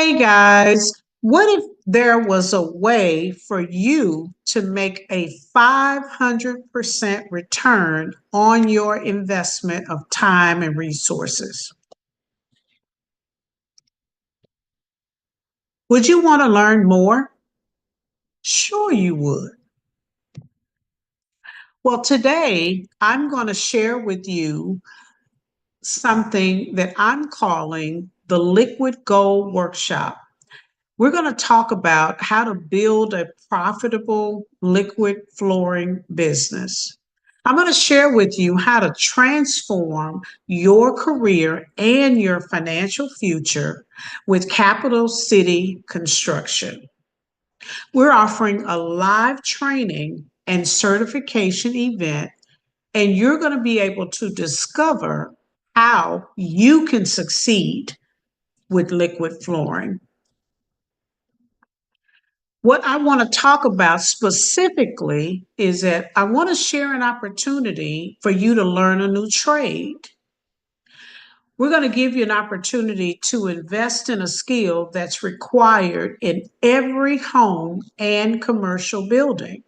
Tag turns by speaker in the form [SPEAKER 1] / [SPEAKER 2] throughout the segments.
[SPEAKER 1] Hey guys, what if there was a way for you to make a 500% return on your investment of time and resources? Would you want to learn more? Sure, you would. Well, today I'm going to share with you something that I'm calling the Liquid Gold Workshop. We're going to talk about how to build a profitable liquid flooring business. I'm going to share with you how to transform your career and your financial future with Capital City Construction. We're offering a live training and certification event, and you're going to be able to discover how you can succeed with liquid flooring. What I want to talk about specifically is that I want to share an opportunity for you to learn a new trade. We're going to give you an opportunity to invest in a skill that's required in every home and commercial building.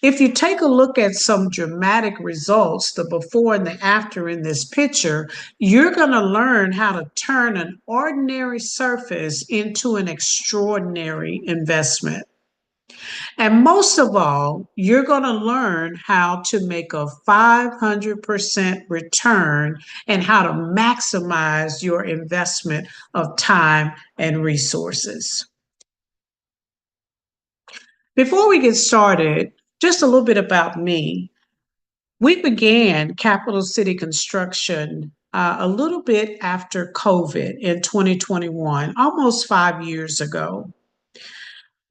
[SPEAKER 1] If you take a look at some dramatic results, the before and the after in this picture, you're going to learn how to turn an ordinary surface into an extraordinary investment. And most of all, you're going to learn how to make a 500% return and how to maximize your investment of time and resources. Before we get started, just a little bit about me. We began Capital City Construction a little bit after COVID in 2021, almost 5 years ago.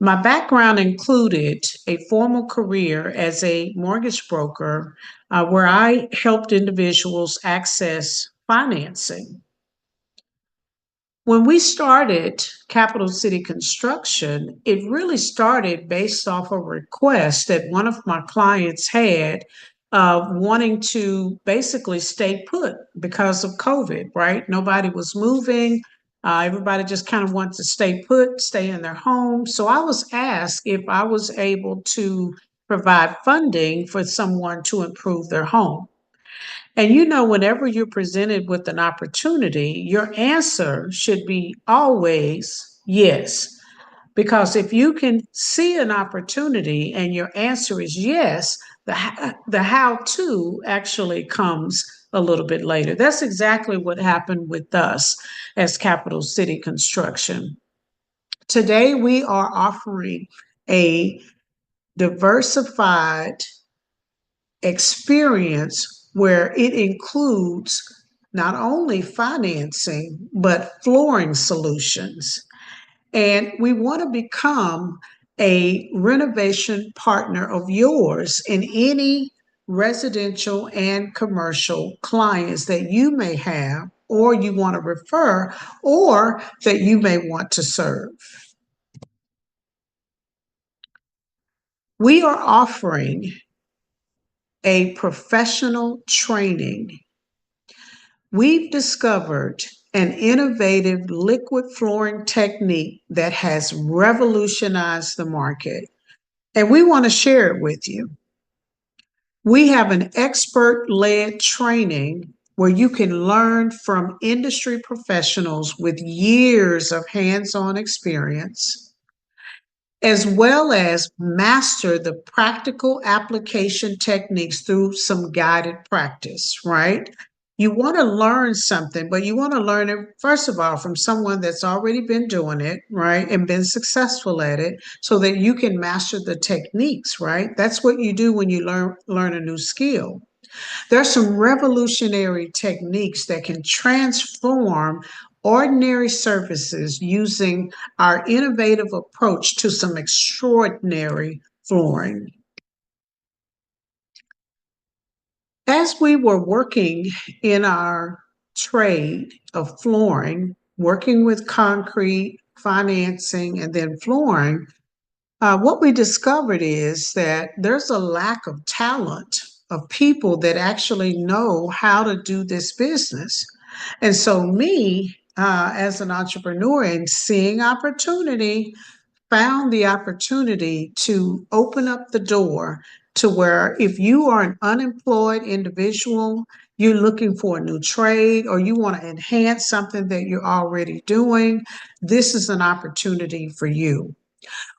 [SPEAKER 1] My background included a formal career as a mortgage broker where I helped individuals access financing. When we started Capital City Construction, it really started based off a request that one of my clients had of wanting to basically stay put because of COVID, right? Nobody was moving. Everybody just kind of wanted to stay put, stay in their home. So I was asked if I was able to provide funding for someone to improve their home. And whenever you're presented with an opportunity, your answer should be always yes. Because if you can see an opportunity and your answer is yes, the how to actually comes a little bit later. That's exactly what happened with us as Capital City Construction. Today, we are offering a diversified experience where it includes not only financing, but flooring solutions. And we want to become a renovation partner of yours in any residential and commercial clients that you may have, or you want to refer, or that you may want to serve. We are offering a professional training. We've discovered an innovative liquid flooring technique that has revolutionized the market, and we want to share it with you. We have an expert-led training where you can learn from industry professionals with years of hands-on experience, as well as master the practical application techniques through some guided practice, right? You want to learn something, but you want to learn it, first of all, from someone that's already been doing it, right, and been successful at it so that you can master the techniques, right? That's what you do when you learn a new skill. There are some revolutionary techniques that can transform ordinary surfaces using our innovative approach to some extraordinary flooring. As we were working in our trade of flooring, working with concrete, financing, and then flooring, what we discovered is that there's a lack of talent of people that actually know how to do this business. And so as an entrepreneur and seeing opportunity, found the opportunity to open up the door to where if you are an unemployed individual, you're looking for a new trade, or you want to enhance something that you're already doing, this is an opportunity for you.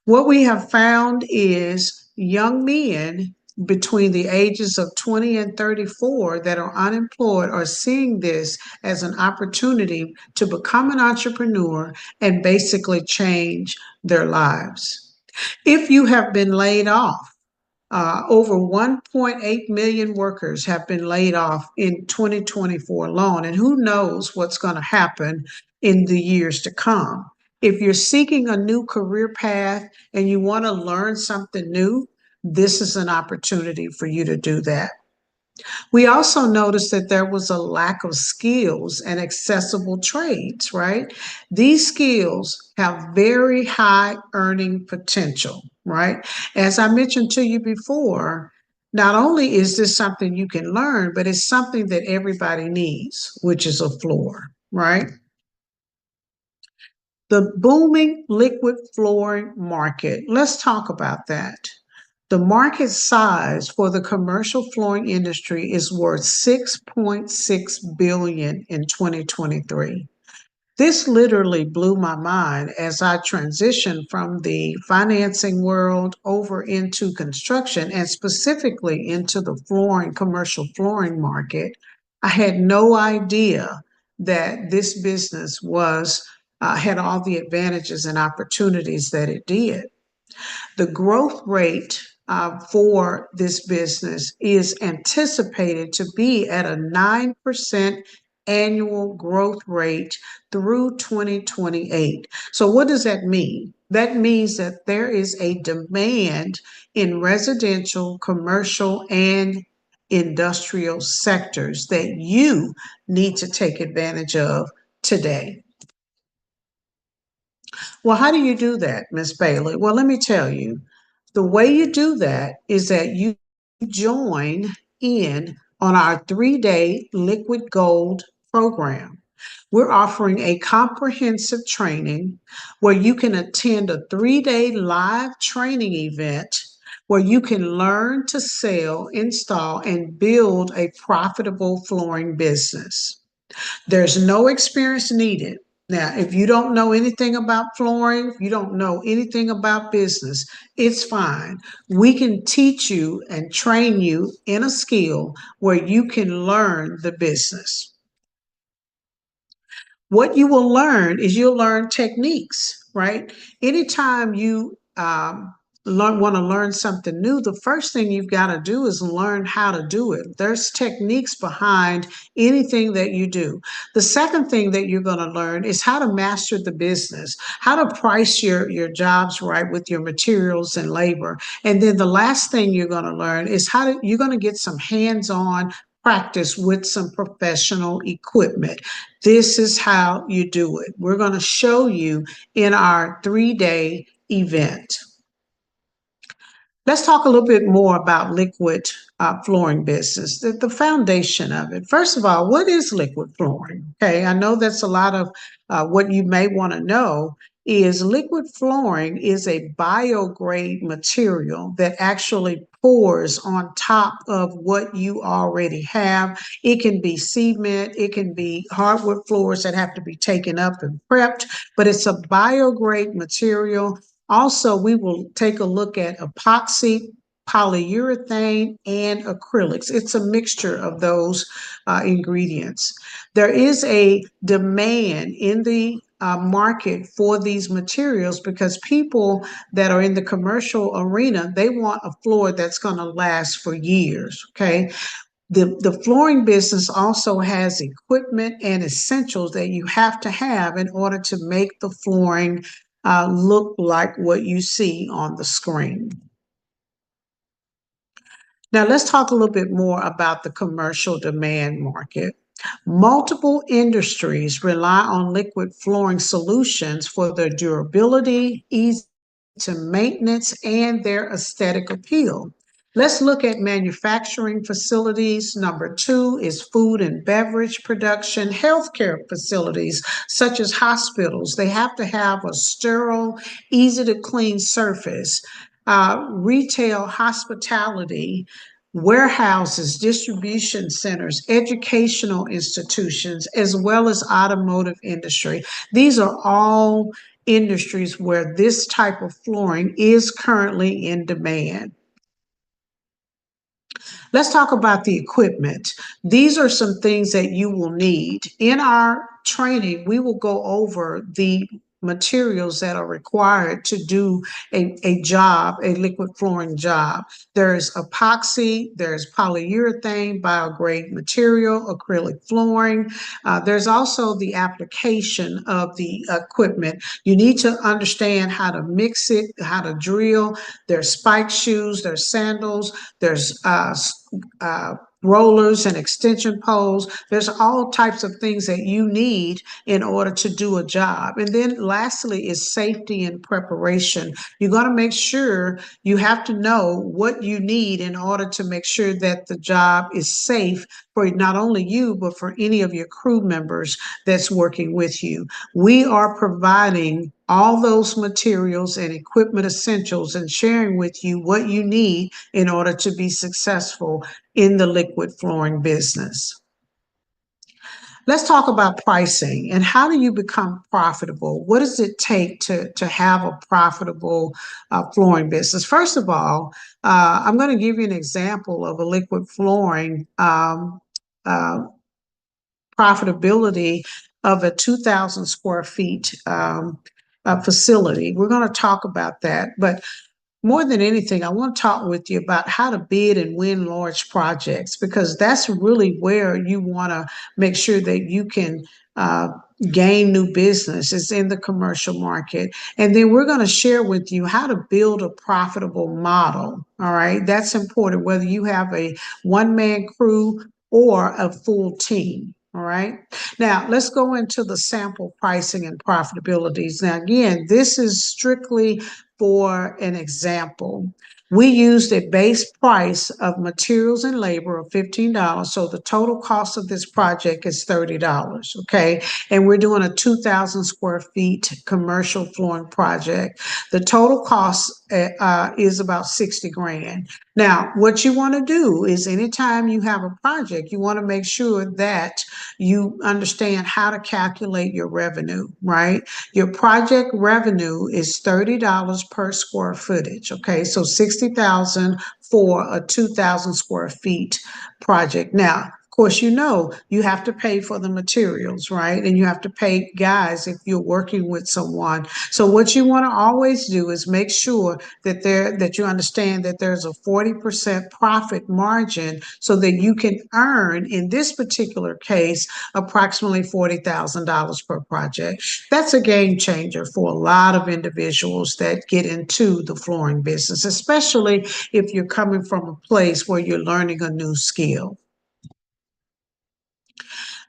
[SPEAKER 1] What we have found is young men between the ages of 20 and 34 that are unemployed are seeing this as an opportunity to become an entrepreneur and basically change their lives. If you have been laid off, over 1.8 million workers have been laid off in 2024 alone, and who knows what's going to happen in the years to come. If you're seeking a new career path and you want to learn something new, this is an opportunity for you to do that. We also noticed that there was a lack of skills and accessible trades, right? These skills have very high earning potential, right? As I mentioned to you before, not only is this something you can learn, but it's something that everybody needs, which is a floor, right? The booming liquid flooring market. Let's talk about that. The market size for the commercial flooring industry is worth 6.6 billion in 2023. This literally blew my mind as I transitioned from the financing world over into construction and specifically into the flooring, commercial flooring market. I had no idea that this business was had all the advantages and opportunities that it did. The growth rate for this business is anticipated to be at a 9% annual growth rate through 2028. So, what does that mean? That means that there is a demand in residential, commercial, and industrial sectors that you need to take advantage of today. Well, how do you do that, Miss Bailey? Well, let me tell you. The way you do that is that you join in on our 3-day Liquid Gold program. We're offering a comprehensive training where you can attend a 3-day live training event where you can learn to sell, install, and build a profitable flooring business. There's no experience needed. Now, if you don't know anything about flooring, if you don't know anything about business, it's fine. We can teach you and train you in a skill where you can learn the business. What you will learn is you'll learn techniques, right? Anytime you want to learn something new, the first thing you've got to do is learn how to do it. There's techniques behind anything that you do. The second thing that you're going to learn is how to master the business, how to price your jobs right with your materials and labor. And then the last thing you're going to learn is you're going to get some hands-on practice with some professional equipment. This is how you do it. We're going to show you in our 3-day event. Let's talk a little bit more about liquid flooring business, the foundation of it. First of all, what is liquid flooring? Okay, I know that's a lot of what you may want to know is liquid flooring is a biograde material that actually pours on top of what you already have. It can be cement, it can be hardwood floors that have to be taken up and prepped, but it's a biograde material. Also, we will take a look at epoxy, polyurethane, and acrylics. It's a mixture of those ingredients. There is a demand in the market for these materials because people that are in the commercial arena, they want a floor that's going to last for years, okay? The flooring business also has equipment and essentials that you have to have in order to make the flooring look like what you see on the screen. Now, let's talk a little bit more about the commercial demand market. Multiple industries rely on liquid flooring solutions for their durability, ease to maintenance, and their aesthetic appeal. Let's look at manufacturing facilities. Number two is food and beverage production. Healthcare facilities, such as hospitals, they have to have a sterile, easy to clean surface. Retail, hospitality, warehouses, distribution centers, educational institutions, as well as automotive industry. These are all industries where this type of flooring is currently in demand. Let's talk about the equipment. These are some things that you will need. In our training, we will go over the materials that are required to do a job, a liquid flooring job. There's epoxy, there's polyurethane, biodegrade material, acrylic flooring. There's also the application of the equipment. You need to understand how to mix it, how to drill. There's spike shoes, there's sandals, there's uh, rollers and extension poles. There's all types of things that you need in order to do a job. And then lastly is safety and preparation. You're going to make sure you have to know what you need in order to make sure that the job is safe for not only you, but for any of your crew members that's working with you. We are providing all those materials and equipment essentials and sharing with you what you need in order to be successful in the liquid flooring business. Let's talk about pricing and how do you become profitable? What does it take to have a profitable flooring business? First of all, I'm going to give you an example of a liquid flooring uh, profitability of a 2,000 square feet facility. We're going to talk about that, but more than anything, I want to talk with you about how to bid and win large projects because that's really where you want to make sure that you can uh, gain new business is in the commercial market. And then we're going to share with you how to build a profitable model. All right. That's important, whether you have a one-man crew or a full team. All right. Now, let's go into the sample pricing and profitabilities. Now, again, this is strictly for an example. We used a base price of materials and labor of $15. So the total cost of this project is $30. Okay. And we're doing a 2,000 square feet commercial flooring project. The total cost is about 60 grand. Now, what you want to do is anytime you have a project, you want to make sure that you understand how to calculate your revenue, right? Your project revenue is $30 per square footage. Okay, so 60,000 for a 2,000 square feet project. Now, of course, you have to pay for the materials, right? And you have to pay guys if you're working with someone. So what you want to always do is make sure that you understand that there's a 40% profit margin so that you can earn, in this particular case, approximately $40,000 per project. That's a game changer for a lot of individuals that get into the flooring business, especially if you're coming from a place where you're learning a new skill.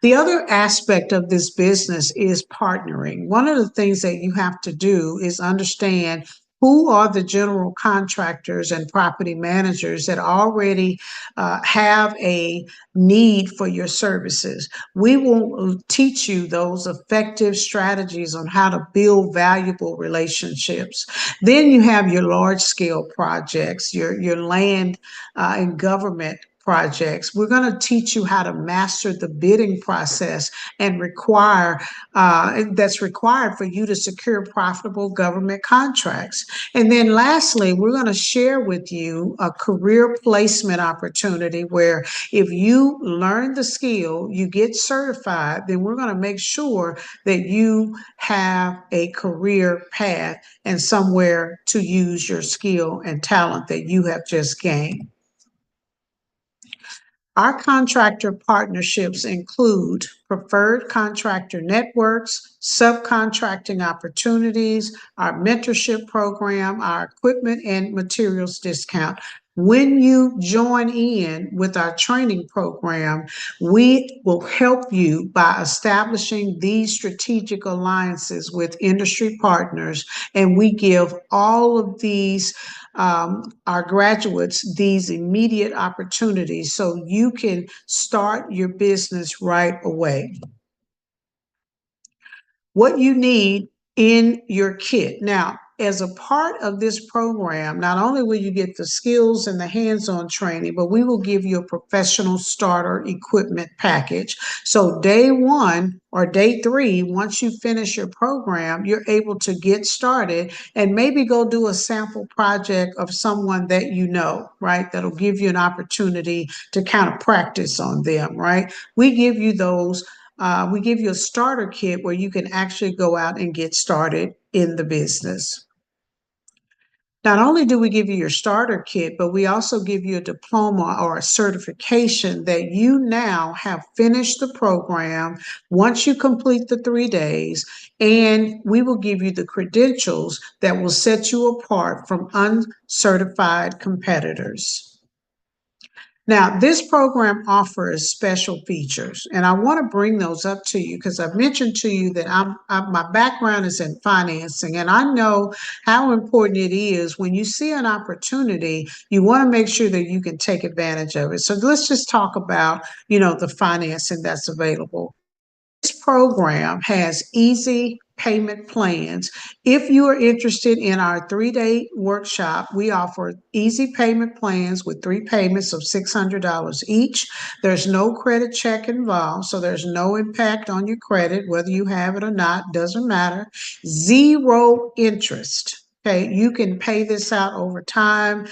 [SPEAKER 1] The other aspect of this business is partnering. One of the things that you have to do is understand who are the general contractors and property managers that already have a need for your services. We will teach you those effective strategies on how to build valuable relationships. Then you have your large scale projects, your land and government projects. We're going to teach you how to master the bidding process and that's required for you to secure profitable government contracts. And then lastly, we're going to share with you a career placement opportunity where if you learn the skill, you get certified, then we're going to make sure that you have a career path and somewhere to use your skill and talent that you have just gained. Our contractor partnerships include preferred contractor networks, subcontracting opportunities, our mentorship program, our equipment and materials discount. When you join in with our training program, we will help you by establishing these strategic alliances with industry partners, and we give all of these our graduates these immediate opportunities so you can start your business right away. What you need in your kit. Now, as a part of this program, not only will you get the skills and the hands-on training, but we will give you a professional starter equipment package. So day one or day three, once you finish your program, you're able to get started and maybe go do a sample project of someone that you know, right? That'll give you an opportunity to kind of practice on them, right? We give you a starter kit where you can actually go out and get started in the business. Not only do we give you your starter kit, but we also give you a diploma or a certification that you now have finished the program once you complete the 3 days, and we will give you the credentials that will set you apart from uncertified competitors. Now, this program offers special features, and I want to bring those up to you because I've mentioned to you that my background is in financing, and I know how important it is when you see an opportunity, you want to make sure that you can take advantage of it. So let's just talk about, the financing that's available. This program has easy payment plans. If you are interested in our 3-day workshop, we offer easy payment plans with 3 payments of $600 each. There's no credit check involved, so there's no impact on your credit, whether you have it or not, doesn't matter. 0 interest. Okay, you can pay this out over time,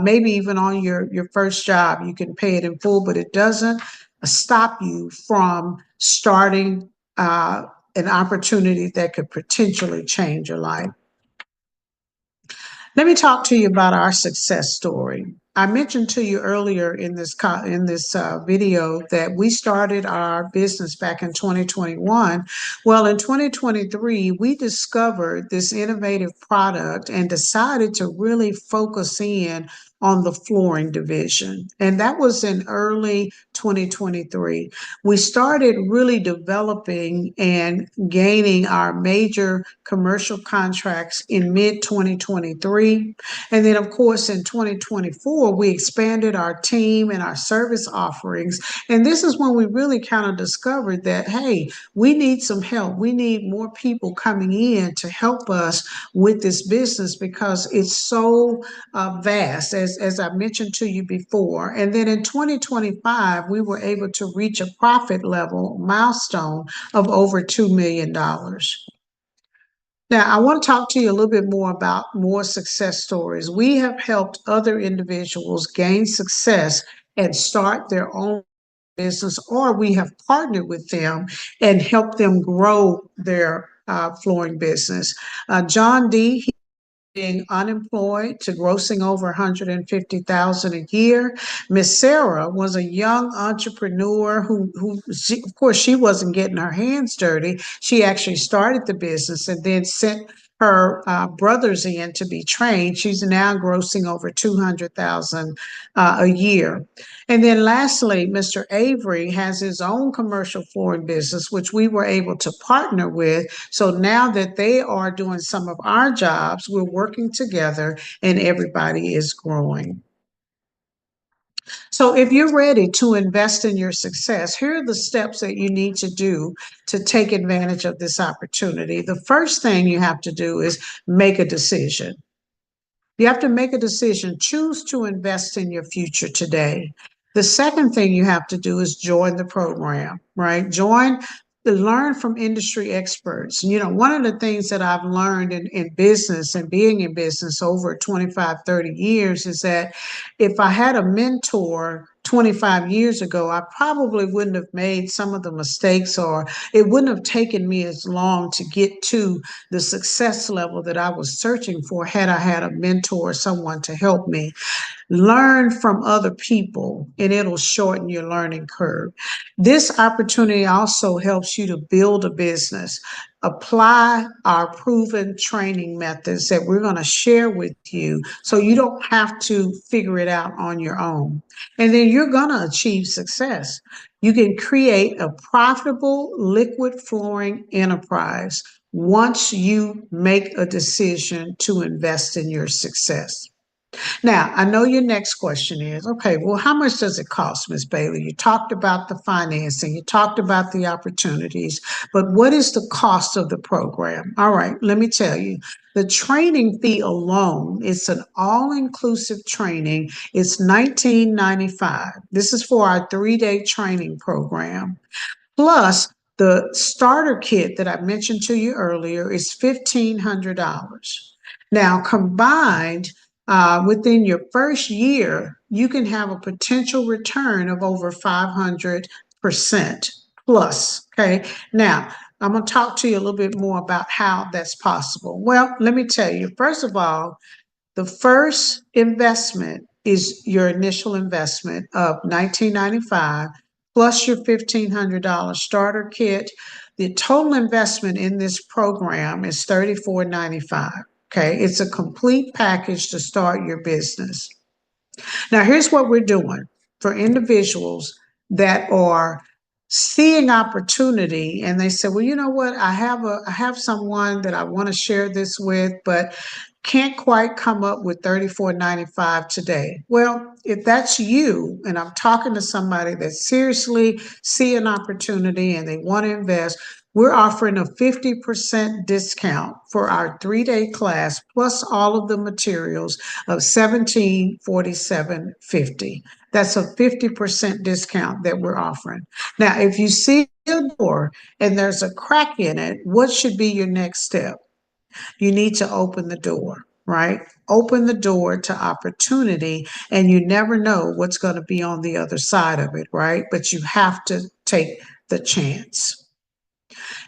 [SPEAKER 1] maybe even on your first job, you can pay it in full, but it doesn't stop you from starting an opportunity that could potentially change your life. Let me talk to you about our success story. I mentioned to you earlier in this video that we started our business back in 2021. Well, in 2023, we discovered this innovative product and decided to really focus in on the flooring division. And that was in early 2023. We started really developing and gaining our major commercial contracts in mid 2023. And then, of course, in 2024, we expanded our team and our service offerings. And this is when we really kind of discovered that, hey, we need some help. We need more people coming in to help us with this business because it's so vast, as I mentioned to you before. And then in 2025, we were able to reach a profit level milestone of over $2 million. Now, I want to talk to you a little bit more about more success stories. We have helped other individuals gain success and start their own business, or we have partnered with them and helped them grow their flooring business. John D., being unemployed to grossing over 150,000 a year. Miss Sarah was a young entrepreneur of course, she wasn't getting her hands dirty. She actually started the business and then sent her brothers in to be trained. She's now grossing over 200,000 a year. And then lastly, Mr. Avery has his own commercial flooring business, which we were able to partner with. So now that they are doing some of our jobs, we're working together and everybody is growing. So if you're ready to invest in your success, here are the steps that you need to do to take advantage of this opportunity. The first thing you have to do is make a decision. You have to make a decision. Choose to invest in your future today. The second thing you have to do is join the program, right? Learn from industry experts. One of the things that I've learned in business and being in business over 25, 30 years is that if I had a mentor 25 years ago, I probably wouldn't have made some of the mistakes, or it wouldn't have taken me as long to get to the success level that I was searching for had I had a mentor or someone to help me. Learn from other people and it'll shorten your learning curve. This opportunity also helps you to build a business. apply our proven training methods that we're going to share with you so you don't have to figure it out on your own. And then you're going to achieve success. You can create a profitable liquid flooring enterprise once you make a decision to invest in your success. Now, I know your next question is, okay, well, how much does it cost, Ms. Bailey? You talked about the financing, you talked about the opportunities, but what is the cost of the program? All right, let me tell you. The training fee alone, it's an all-inclusive training. It's $19.95. This is for our 3-day training program. Plus, the starter kit that I mentioned to you earlier is $1,500. Now, combined within your first year, you can have a potential return of over 500% plus. Okay. Now, I'm going to talk to you a little bit more about how that's possible. Well, let me tell you, first of all, the first investment is your initial investment of $19.95 plus your $1,500 starter kit. The total investment in this program is $34.95. Okay, it's a complete package to start your business. Now, here's what we're doing for individuals that are seeing opportunity and they say, well, you know what, I have someone that I want to share this with, but can't quite come up with $34.95 today. Well, if that's you, and I'm talking to somebody that seriously see an opportunity and they want to invest, we're offering a 50% discount for our 3-day class plus all of the materials of $1747.50. That's a 50% discount that we're offering. Now, if you see a door and there's a crack in it, what should be your next step? You need to open the door, right? Open the door to opportunity, and you never know what's going to be on the other side of it, right? But you have to take the chance.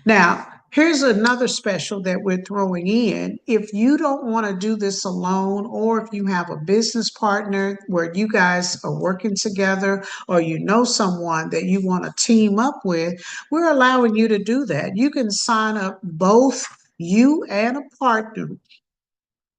[SPEAKER 1] Now, here's another special that we're throwing in. If you don't want to do this alone, or if you have a business partner where you guys are working together, or you know someone that you want to team up with, we're allowing you to do that. You can sign up both you and a partner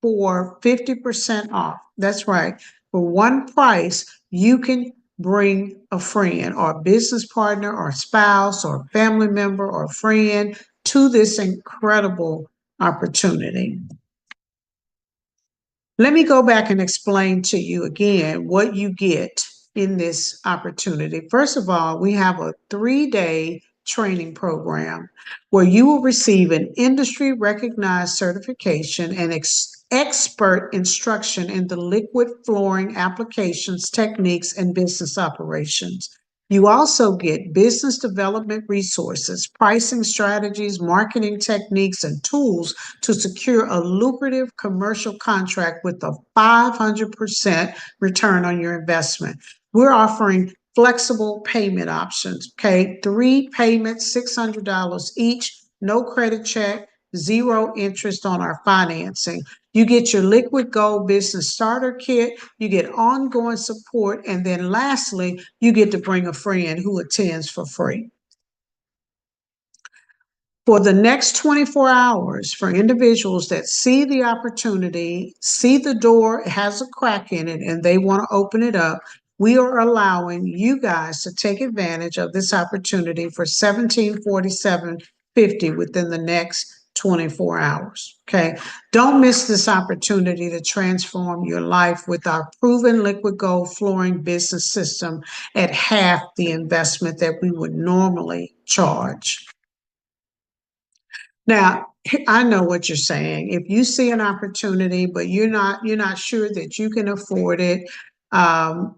[SPEAKER 1] for 50% off. That's right. For one price, you can bring a friend or a business partner or spouse or family member or friend to this incredible opportunity. Let me go back and explain to you again what you get in this opportunity. First of all, we have a 3-day training program where you will receive an industry recognized certification and expert instruction in the liquid flooring applications, techniques, and business operations. You also get business development resources, pricing strategies, marketing techniques, and tools to secure a lucrative commercial contract with a 500% return on your investment. We're offering flexible payment options, okay? 3 payments, $600 each, no credit check, 0 interest on our financing. You get your liquid gold business starter kit, you get ongoing support, and then lastly, you get to bring a friend who attends for free. For the next 24 hours, for individuals that see the opportunity, see the door has a crack in it, and they want to open it up, we are allowing you guys to take advantage of this opportunity for $1747.50 within the next 24 hours. Okay. Don't miss this opportunity to transform your life with our proven liquid gold flooring business system at half the investment that we would normally charge. Now, I know what you're saying. If you see an opportunity, but you're not sure that you can afford it,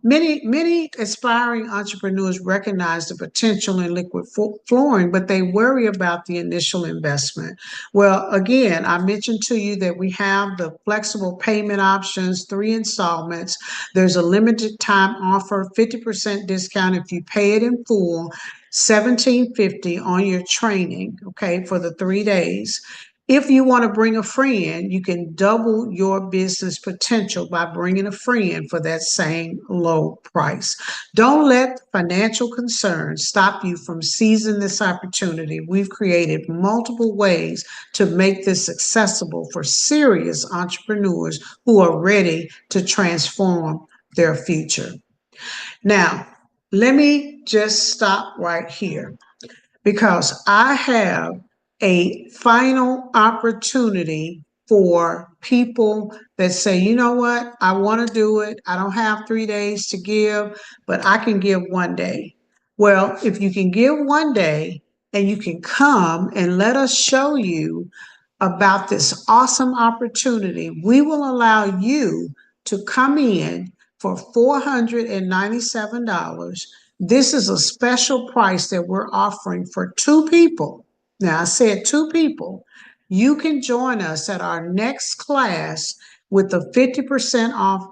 [SPEAKER 1] many aspiring entrepreneurs recognize the potential in liquid flooring, but they worry about the initial investment. Well, again, I mentioned to you that we have the flexible payment options, 3 installments. There's a limited time offer, 50% discount if you pay it in full. $1750 on your training, okay, for the 3 days. If you want to bring a friend, you can double your business potential by bringing a friend for that same low price. Don't let financial concerns stop you from seizing this opportunity. We've created multiple ways to make this accessible for serious entrepreneurs who are ready to transform their future. Now, let me just stop right here because I have a final opportunity for people that say, you know what, I want to do it. I don't have 3 days to give, but I can give one day. Well, if you can give one day and you can come and let us show you about this awesome opportunity, we will allow you to come in for $497. This is a special price that we're offering for two people. Now, I said two people. You can join us at our next class with a 50% off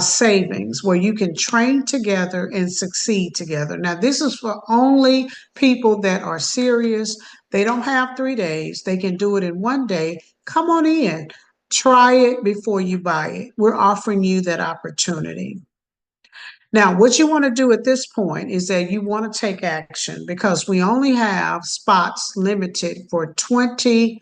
[SPEAKER 1] savings where you can train together and succeed together. Now, this is for only people that are serious. They don't have 3 days. They can do it in one day. Come on in. Try it before you buy it. We're offering you that opportunity. Now, what you want to do at this point is that you want to take action because we only have spots limited for 20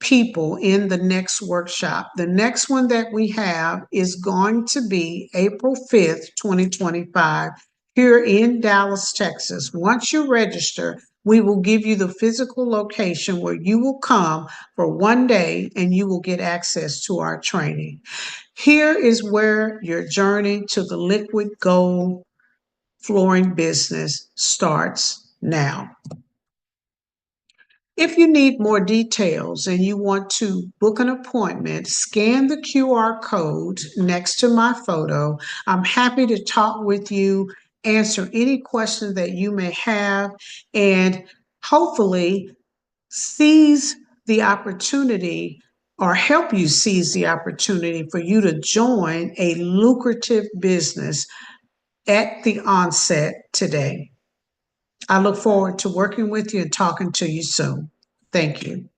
[SPEAKER 1] people in the next workshop. The next one that we have is going to be April 5th, 2025, here in Dallas, Texas. Once you register, we will give you the physical location where you will come for one day and you will get access to our training. Here is where your journey to the liquid gold flooring business starts now. If you need more details and you want to book an appointment, scan the QR code next to my photo. I'm happy to talk with you, answer any questions that you may have, and hopefully seize the opportunity or help you seize the opportunity for you to join a lucrative business at the onset today. I look forward to working with you and talking to you soon. Thank you.